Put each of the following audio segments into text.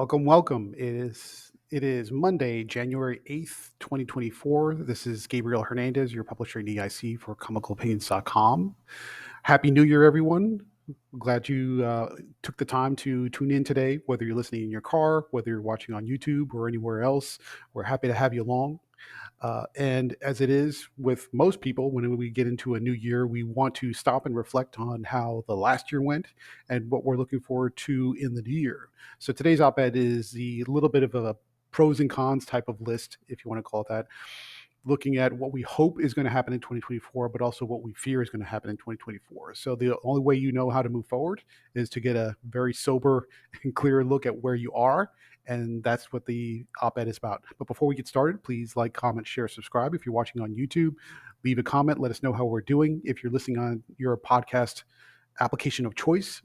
Welcome, welcome. It is Monday, January 8th, 2024. This is Gabriel Hernandez, your publisher and EIC for ComicalOpinions.com. Happy New Year, everyone. Glad you took the time to tune in today, whether you're listening in your car, whether you're watching on YouTube or anywhere else. We're happy to have you along. And as it is with most people, when we get into a new year, we want to stop and reflect on how the last year went and what we're looking forward to in the new year. So today's op-ed is the little bit of a pros and cons type of list, if you want to call it that, looking at what we hope is going to happen in 2024, but also what we fear is going to happen in 2024. So the only way you know how to move forward is to get a very sober and clear look at where you are. And that's what the op-ed is about. But before we get started, please like, comment, share, subscribe. If you're watching on YouTube, leave a comment. Let us know how we're doing. If you're listening on your podcast application of choice,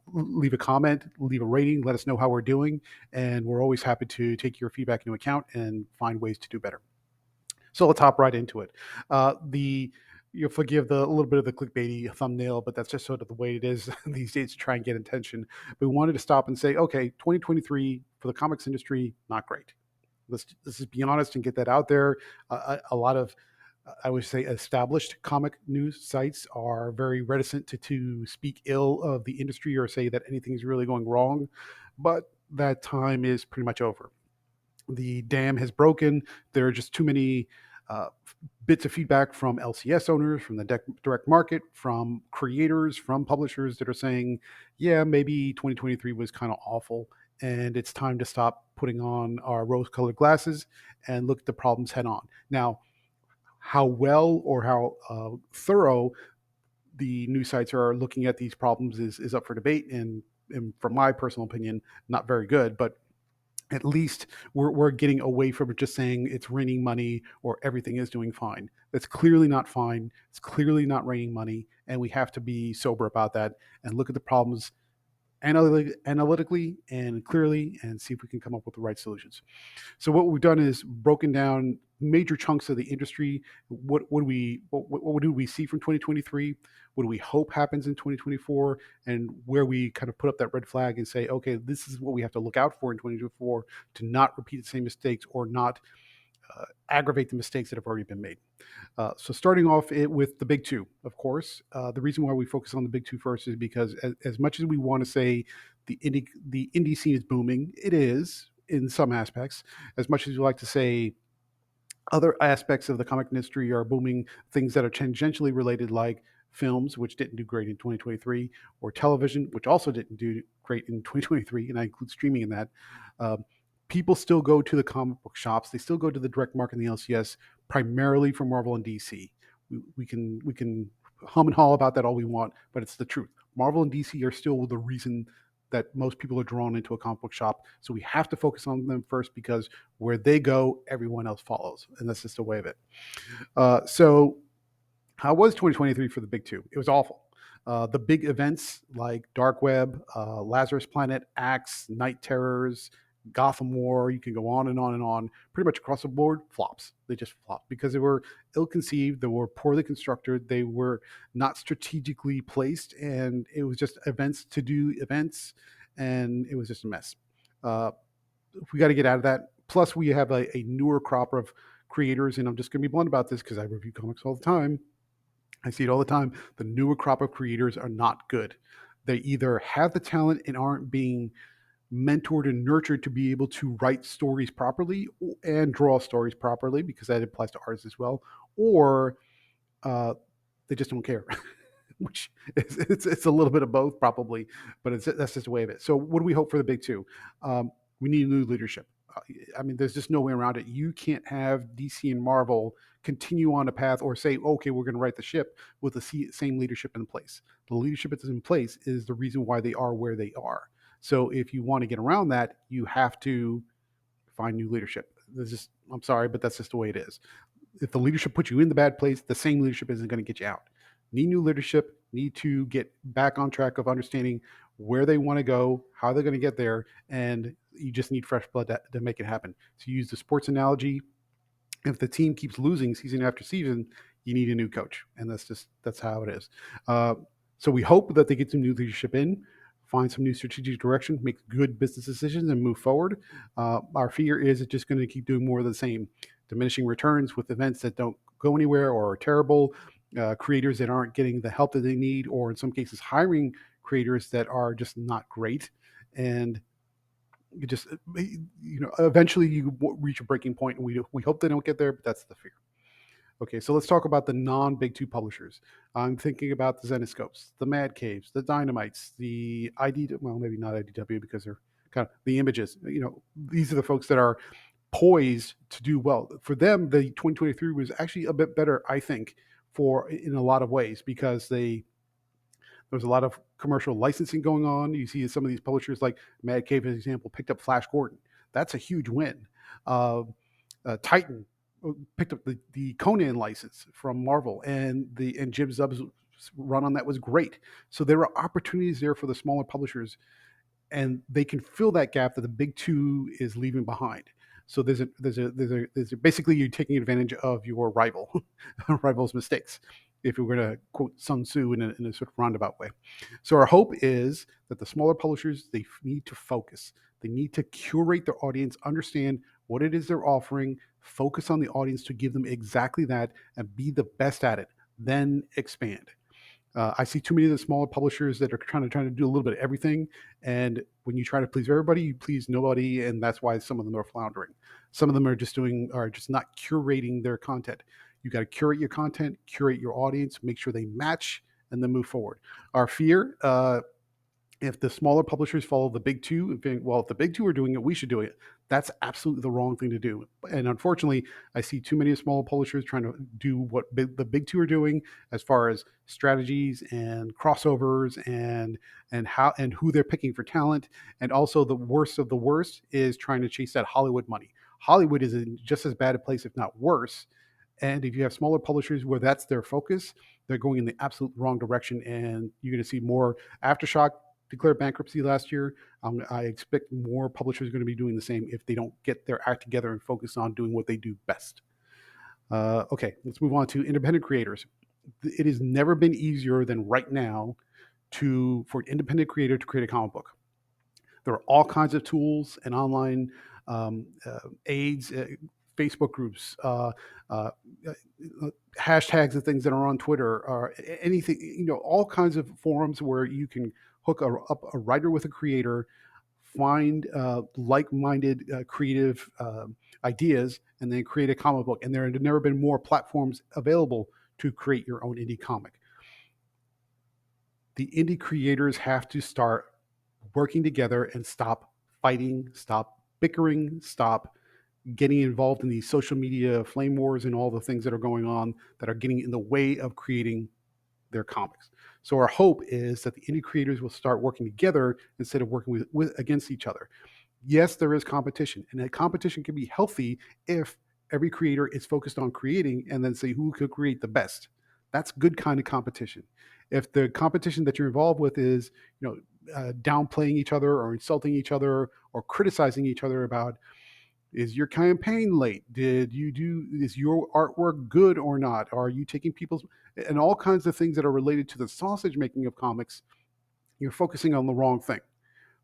leave a comment, leave a rating, let us know how we're doing. And we're always happy to take your feedback into account and find ways to do better. So let's hop right into it. You'll forgive the a little bit of the clickbaity thumbnail, but that's just sort of the way it is these days to try and get attention. We wanted to stop and say, okay, 2023 for the comics industry, not great. Let's just be honest and get that out there. A lot of, I would say, established comic news sites are very reticent to speak ill of the industry or say that anything is really going wrong, but that time is pretty much over. The dam has broken. There are just too many bits of feedback from LCS owners, from the direct market, from creators, from publishers that are saying, yeah, maybe 2023 was kind of awful and it's time to stop putting on our rose-colored glasses and look at the problems head on. Now, how well or how thorough the news sites are looking at these problems is up for debate, and from my personal opinion, not very good, but at least we're getting away from just saying it's raining money or everything is doing fine. That's clearly not fine. It's clearly not raining money, and we have to be sober about that and look at the problems analytically and clearly and see if we can come up with the right solutions. So what we've done is broken down major chunks of the industry. What do we see from 2023? What do we hope happens in 2024? And where we kind of put up that red flag and say, okay, this is what we have to look out for in 2024 to not repeat the same mistakes or not aggravate the mistakes that have already been made. So starting off with the big two, of course. The reason why we focus on the big two first is because as much as we want to say the indie scene is booming, it is in some aspects. As much as we like to say other aspects of the comic industry are booming, things that are tangentially related, like films, which didn't do great in 2023, or television, which also didn't do great in 2023, and I include streaming in that. People still go to the comic book shops. They still go to the direct market and the LCS primarily for Marvel and DC. We can hum and haw about that all we want, but it's the truth. Marvel and DC are still the reason that most people are drawn into a comic book shop. So we have to focus on them first because where they go, everyone else follows, and that's just the way of it. So how was 2023 for the big two? It was awful. The big events like Dark Web, Lazarus Planet, Axe, Night Terrors, Gotham War, you can go on and on and on, pretty much across the board, flops. They just flopped because they were ill-conceived, they were poorly constructed, they were not strategically placed, and it was just events to do events, and it was just a mess. We got to get out of that. Plus, we have a newer crop of creators, and I'm just going to be blunt about this because I review comics all the time. I see it all the time. The newer crop of creators are not good. They either have the talent and aren't being mentored and nurtured to be able to write stories properly and draw stories properly, because that applies to artists as well, or uh, they just don't care, which it's a little bit of both probably, but that's just the way of it. So what do we hope for the big two? We need new leadership. I mean, there's just no way around it. You can't have DC and Marvel continue on a path or say, okay, we're going to right the ship with the same leadership in place. The leadership that's in place is the reason why they are where they are. So if you want to get around that, you have to find new leadership. I'm sorry, but that's just the way it is. If the leadership puts you in the bad place, the same leadership isn't going to get you out. Need new leadership, need to get back on track of understanding where they want to go, how they're going to get there, and you just need fresh blood to make it happen. To use the sports analogy, if the team keeps losing season after season, you need a new coach, and that's how it is. So we hope that they get some new leadership in. find some new strategic direction, make good business decisions, and move forward. Our fear is it's just going to keep doing more of the same, diminishing returns with events that don't go anywhere or are terrible, creators that aren't getting the help that they need, or in some cases, hiring creators that are just not great. And you just, eventually you reach a breaking point, and we hope they don't get there, but that's the fear. Okay, so let's talk about the non-big two publishers. I'm thinking about the Zenescopes, the Mad Caves, the Dynamites, the well, maybe not IDW because they're kind of the Images. These are the folks that are poised to do well. For them, the 2023 was actually a bit better, I think, for in a lot of ways, because there was a lot of commercial licensing going on. You see some of these publishers, like Mad Cave, as an example, picked up Flash Gordon. That's a huge win. Titan picked up the Conan license from Marvel, and Jim Zub's run on that was great. So there are opportunities there for the smaller publishers, and they can fill that gap that the big two is leaving behind. So basically you're taking advantage of your rival's mistakes, if you're going to quote Sun Tzu in a sort of roundabout way. So our hope is that the smaller publishers, they need to focus. They need to curate their audience, understand what it is they're offering, focus on the audience to give them exactly that, and be the best at it. Then expand. I see too many of the smaller publishers that are trying to do a little bit of everything, and when you try to please everybody, you please nobody, and that's why some of them are floundering. Some of them are just not curating their content. You got to curate your content, curate your audience, make sure they match, and then move forward. Our fear, if the smaller publishers follow the big two, if the big two are doing it, we should do it. That's absolutely the wrong thing to do. And unfortunately, I see too many smaller publishers trying to do what the big two are doing, as far as strategies and crossovers and who they're picking for talent. And also, the worst of the worst is trying to chase that Hollywood money. Hollywood is in just as bad a place, if not worse. And if you have smaller publishers where that's their focus, they're going in the absolute wrong direction, and you're going to see more. Aftershock declared bankruptcy last year. I expect more publishers are going to be doing the same if they don't get their act together and focus on doing what they do best. Okay, let's move on to independent creators. It has never been easier than right now for an independent creator to create a comic book. There are all kinds of tools and online aids, Facebook groups, hashtags and things that are on Twitter, or anything, all kinds of forums where you can hook up a writer with a creator, find like-minded creative ideas, and then create a comic book. And there have never been more platforms available to create your own indie comic. The indie creators have to start working together and stop fighting, stop bickering, stop getting involved in these social media flame wars and all the things that are going on that are getting in the way of creating their comics. So our hope is that the indie creators will start working together instead of working against each other. Yes, there is competition, and that competition can be healthy if every creator is focused on creating and then say who could create the best. That's good kind of competition. If the competition that you're involved with is, downplaying each other or insulting each other or criticizing each other about, is your campaign late? Is your artwork good or not? Are you taking and all kinds of things that are related to the sausage making of comics? You're focusing on the wrong thing.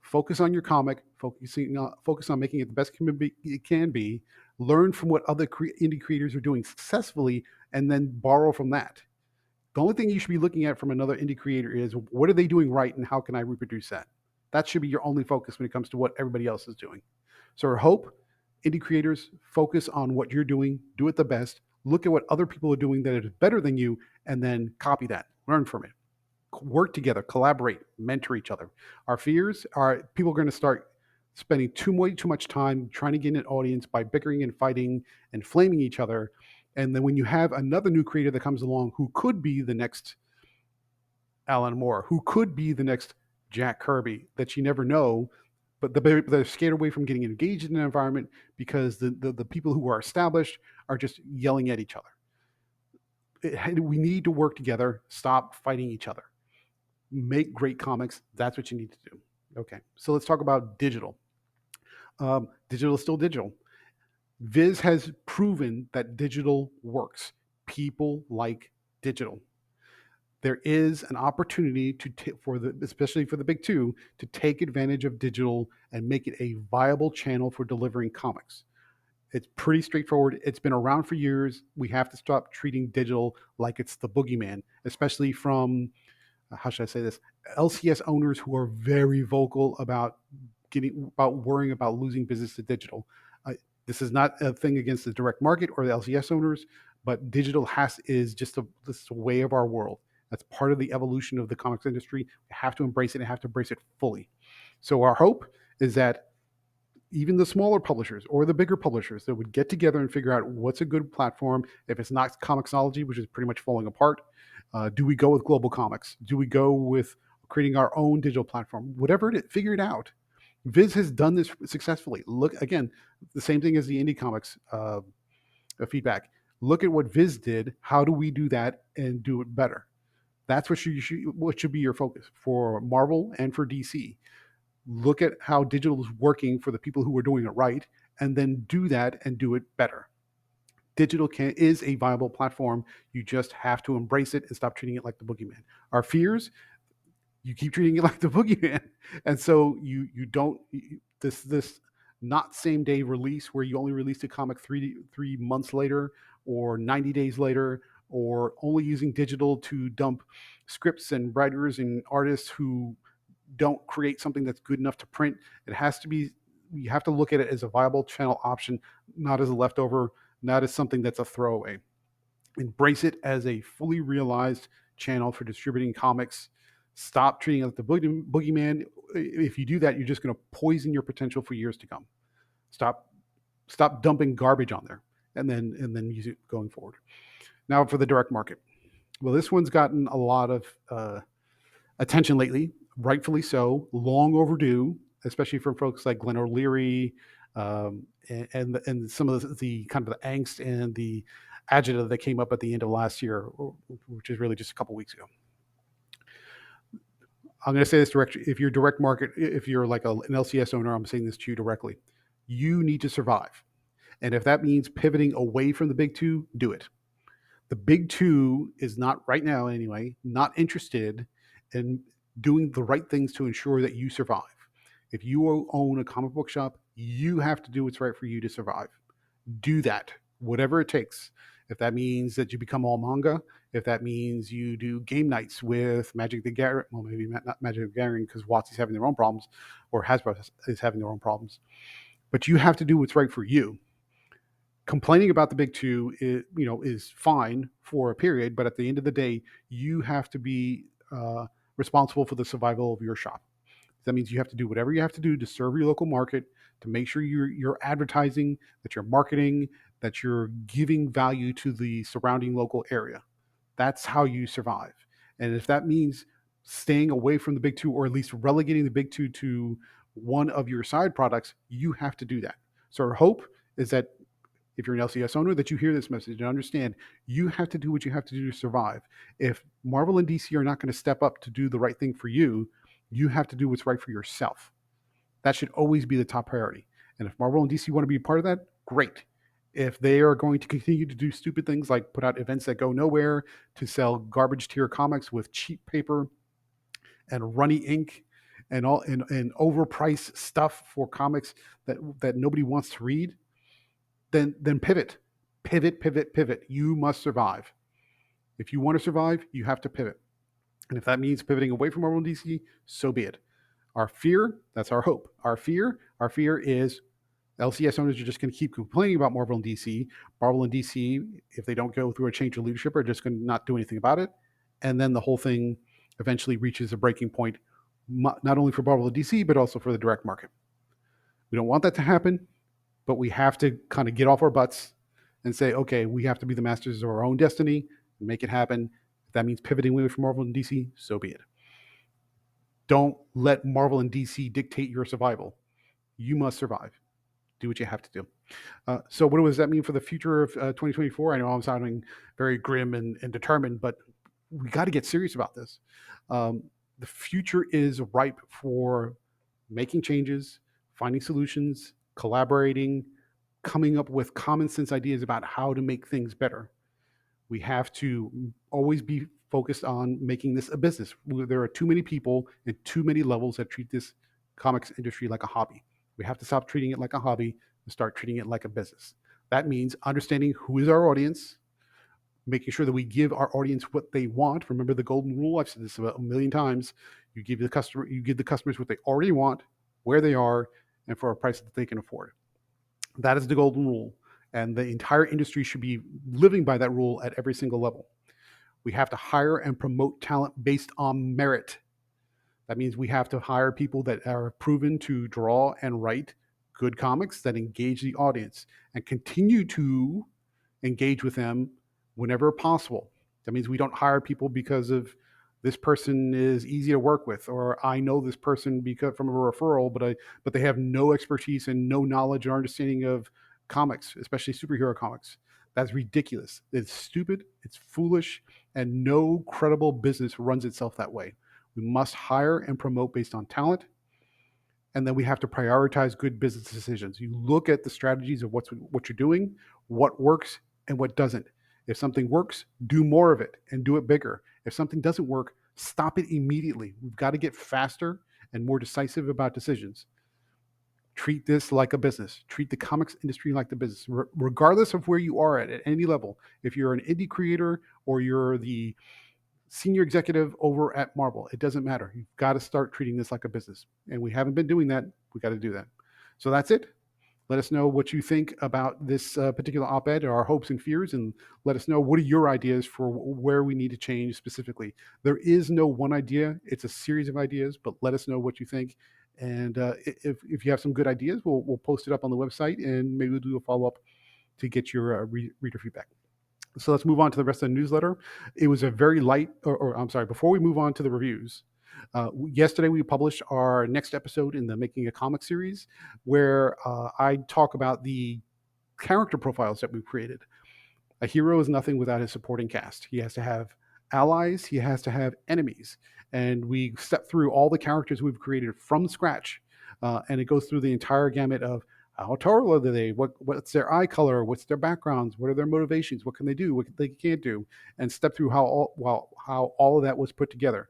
Focus on your comic, focus on making it the best it can be, learn from what other indie creators are doing successfully, and then borrow from that. The only thing you should be looking at from another indie creator is, what are they doing right and how can I reproduce that? That should be your only focus when it comes to what everybody else is doing. So our hope, indie creators, focus on what you're doing, do it the best, look at what other people are doing that is better than you, and then copy that, learn from it. Work together, collaborate, mentor each other. Our fears are people are going to start spending too much time trying to gain an audience by bickering and fighting and flaming each other. And then when you have another new creator that comes along who could be the next Alan Moore, who could be the next Jack Kirby, that you never know, but they're scared away from getting engaged in an environment because the people who are established are just yelling at each other. We need to work together, stop fighting each other. Make great comics. That's what you need to do. Okay, so let's talk about digital. Digital is still digital. Viz has proven that digital works. People like digital. there is an opportunity especially for the big two, to take advantage of digital and make it a viable channel for delivering comics. It's pretty straightforward. It's been around for years. We have to stop treating digital like it's the boogeyman, especially from, how should I say this, LCS owners who are very vocal about worrying about losing business to digital. This is not a thing against the direct market or the LCS owners, but digital is just this is a way of our world. That's part of the evolution of the comics industry. We have to embrace it and have to embrace it fully. So our hope is that even the smaller publishers or the bigger publishers that would get together and figure out what's a good platform. If it's not Comixology, which is pretty much falling apart, do we go with Global Comics? Do we go with creating our own digital platform? Whatever it is, figure it out. Viz has done this successfully. Look, again, the same thing as the indie comics feedback. Look at what Viz did. How do we do that and do it better? That's what should be your focus for Marvel and for DC. Look at how digital is working for the people who are doing it right, and then do that and do it better. Digital is a viable platform. You just have to embrace it and stop treating it like the boogeyman. Our fears, you keep treating it like the boogeyman, and so you don't this not same day release where you only released a comic 3 months later or 90 days later, or only using digital to dump scripts and writers and artists who don't create something that's good enough to print. It has to be, you have to look at it as a viable channel option, not as a leftover, not as something that's a throwaway. Embrace it as a fully realized channel for distributing comics. Stop treating it like the boogeyman. If you do that, you're just going to poison your potential for years to come. Stop dumping garbage on there, and then use it going forward. Now for the direct market. Well, this one's gotten a lot of attention lately, rightfully so, long overdue, especially from folks like Glenn O'Leary, and some of the kind of the angst and the agita that came up at the end of last year, which is really just a couple weeks ago. I'm going to say this directly. If you're direct market, if you're like an LCS owner, I'm saying this to you directly. You need to survive. And if that means pivoting away from the big two, do it. The big two is not, right now anyway, not interested in doing the right things to ensure that you survive. If you own a comic book shop, you have to do what's right for you to survive. Do that, whatever it takes. If that means that you become all manga, if that means you do game nights with Magic the Gathering, well, maybe not Magic the Gathering because WotC's having their own problems, or Hasbro is having their own problems, but you have to do what's right for you. Complaining about the big two is fine for a period, but at the end of the day, you have to be responsible for the survival of your shop. That means you have to do whatever you have to do to serve your local market, to make sure you're advertising, that you're marketing, that you're giving value to the surrounding local area. That's how you survive. And if that means staying away from the big two, or at least relegating the big two to one of your side products, you have to do that. So our hope is that if you're an LCS owner, that you hear this message and understand you have to do what you have to do to survive. If Marvel and DC are not going to step up to do the right thing for you, you have to do what's right for yourself. That should always be the top priority. And if Marvel and DC want to be a part of that, great. If they are going to continue to do stupid things like put out events that go nowhere, to sell garbage tier comics with cheap paper and runny ink and overpriced stuff for comics that nobody wants to read, then pivot. You must survive. If you want to survive, you have to pivot. And if that means pivoting away from Marvel and DC, so be it. Our fear, that's our hope. Our fear is LCS owners are just going to keep complaining about Marvel and DC. Marvel and DC, if they don't go through a change of leadership, are just going to not do anything about it. And then the whole thing eventually reaches a breaking point, not only for Marvel and DC, but also for the direct market. We don't want that to happen, but we have to kind of get off our butts and say, okay, we have to be the masters of our own destiny and make it happen. If that means pivoting away from Marvel and DC, so be it. Don't let Marvel and DC dictate your survival. You must survive. Do what you have to do. So what does that mean for the future of 2024? I know I'm sounding very grim and determined, but we got to get serious about this. The future is ripe for making changes, finding solutions, collaborating, coming up with common sense ideas about how to make things better. We have to always be focused on making this a business. There are too many people and too many levels that treat this comics industry like a hobby. We have to stop treating it like a hobby and start treating it like a business. That means understanding who is our audience, making sure that we give our audience what they want. Remember the golden rule. I've said this about a million times. You give the customers what they already want, where they are, and for a price that they can afford. That is the golden rule. And the entire industry should be living by that rule at every single level. We have to hire and promote talent based on merit. That means we have to hire people that are proven to draw and write good comics that engage the audience and continue to engage with them whenever possible. That means we don't hire people because of this person is easy to work with, or I know this person because from a referral, but they have no expertise and no knowledge or understanding of comics, especially superhero comics. That's ridiculous. It's stupid. It's foolish, and no credible business runs itself that way. We must hire and promote based on talent. And then we have to prioritize good business decisions. You look at the strategies of what you're doing, what works and what doesn't. If something works, do more of it and do it bigger. If something doesn't work, stop it immediately. We've got to get faster and more decisive about decisions. Treat this like a business. Treat the comics industry like the business, regardless of where you are at any level. If you're an indie creator or you're the senior executive over at Marvel, it doesn't matter. You've got to start treating this like a business. And we haven't been doing that. We got to do that. So that's it. Let us know what you think about this particular op-ed, or our hopes and fears, and let us know what are your ideas for where we need to change specifically. There is no one idea. It's a series of ideas, but let us know what you think. And if you have some good ideas, we'll post it up on the website, and maybe we'll do a follow-up to get your reader feedback. So let's move on to the rest of the newsletter. It was a very light, or I'm sorry, before we move on to the reviews, yesterday we published our next episode in the Making a Comic series, where I talk about the character profiles that we've created. A hero is nothing without his supporting cast. He has to have allies, he has to have enemies. And we step through all the characters we've created from scratch. And it goes through the entire gamut of how tall are they? What's their eye color? What's their backgrounds? What are their motivations? What can they do? What they can't do? And step through how all of that was put together.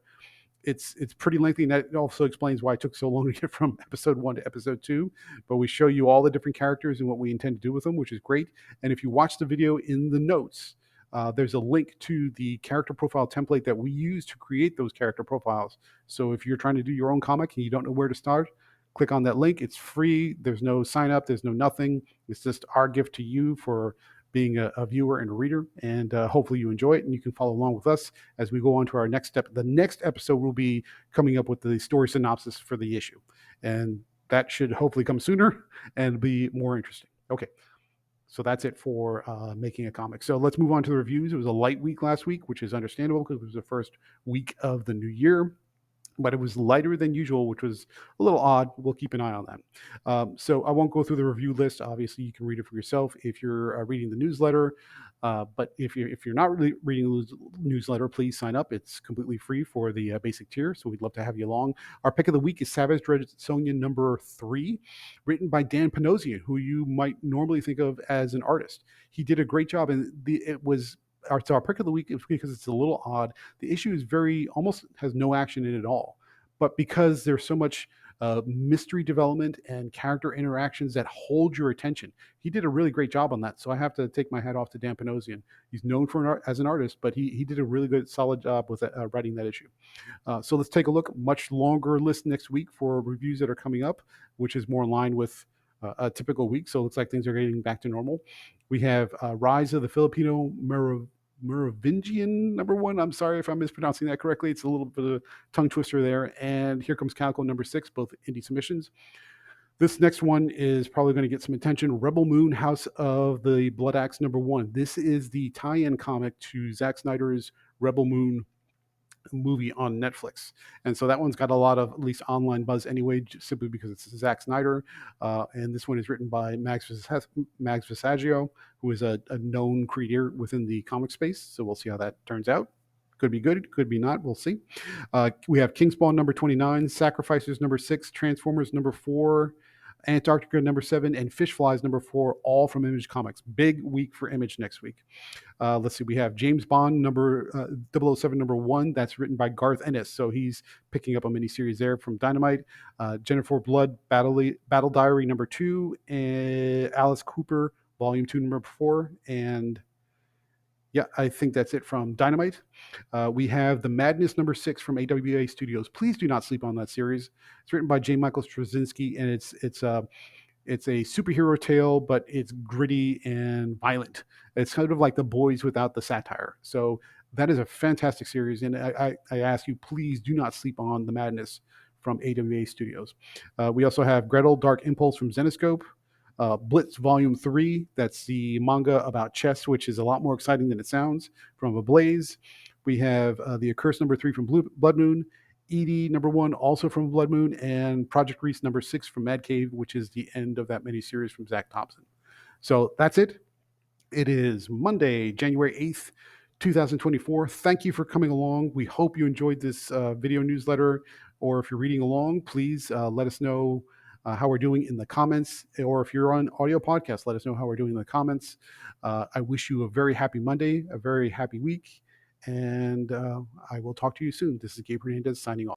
It's pretty lengthy, and that also explains why it took so long to get from episode 1 to episode 2. But we show you all the different characters and what we intend to do with them, which is great. And if you watch the video in the notes, there's a link to the character profile template that we use to create those character profiles. So if you're trying to do your own comic and you don't know where to start, click on that link. It's free. There's no sign up. There's no nothing. It's just our gift to you for being a viewer and a reader. And hopefully you enjoy it and you can follow along with us as we go on to our next step. The next episode will be coming up with the story synopsis for the issue. And that should hopefully come sooner and be more interesting. Okay. So that's it for Making a Comic. So let's move on to the reviews. It was a light week last week, which is understandable because it was the first week of the new year. But it was lighter than usual, which was a little odd. We'll keep an eye on that. So I won't go through the review list. Obviously, you can read it for yourself if you're reading the newsletter. But if you're not really reading the newsletter, please sign up. It's completely free for the basic tier, so we'd love to have you along. Our pick of the week is Savage Dread Sonia number 3, written by Dan Panosian, who you might normally think of as an artist. He did a great job, and our pick of the week is because it's a little odd. The issue is almost has no action in it at all. But because there's so much mystery development and character interactions that hold your attention, he did a really great job on that. So I have to take my hat off to Dan Panosian. He's known as an artist, but he did a really good, solid job with writing that issue. So let's take a look. Much longer list next week for reviews that are coming up, which is more in line with a typical week. So it looks like things are getting back to normal. We have Rise of the Filipino Merovingian number 1. I'm sorry if I'm mispronouncing that correctly. It's a little bit of a tongue twister there. And Here Comes Comical number 6, both indie submissions. This next one is probably going to get some attention. Rebel Moon, House of the Blood Axe number 1. This is the tie-in comic to Zack Snyder's Rebel Moon movie on Netflix. And so that one's got a lot of at least online buzz anyway, simply because it's Zack Snyder. And this one is written by Max Visaggio, who is a known creator within the comic space. So we'll see how that turns out. Could be good, could be not. We'll see. We have Kingspawn number 29, Sacrificers number 6, Transformers number 4, Antarctica number 7, and Fish Flies number 4, all from Image Comics. Big week for Image next week. Let's see, we have James Bond number 007 number 1. That's written by Garth Ennis, so he's picking up a miniseries there from Dynamite. Jennifer Blood Battle Diary number 2, and Alice Cooper Volume 2 number 4, and yeah, I think that's it from Dynamite. We have The Madness number 6 from AWA Studios. Please do not sleep on that series. It's written by J. Michael Straczynski, and it's a superhero tale, but it's gritty and violent. It's kind of like The Boys without the satire. So that is a fantastic series, and I ask you, please do not sleep on The Madness from AWA Studios. We also have Gretel Dark Impulse from Zenescope. Blitz Volume 3, that's the manga about chess, which is a lot more exciting than it sounds, from Ablaze. We have The Accursed number 3 from Blood Moon. Edie number 1, also from Blood Moon, and Project Reese number 6 from Mad Cave, which is the end of that miniseries from Zach Thompson. So that's it. It is Monday, January 8th, 2024. Thank you for coming along. We hope you enjoyed this video newsletter, or if you're reading along, please let us know how we're doing in the comments, or if you're on audio podcast, let us know how we're doing in the comments. I wish you a very happy Monday, a very happy week, and I will talk to you soon. This is Gabe Hernandez signing off.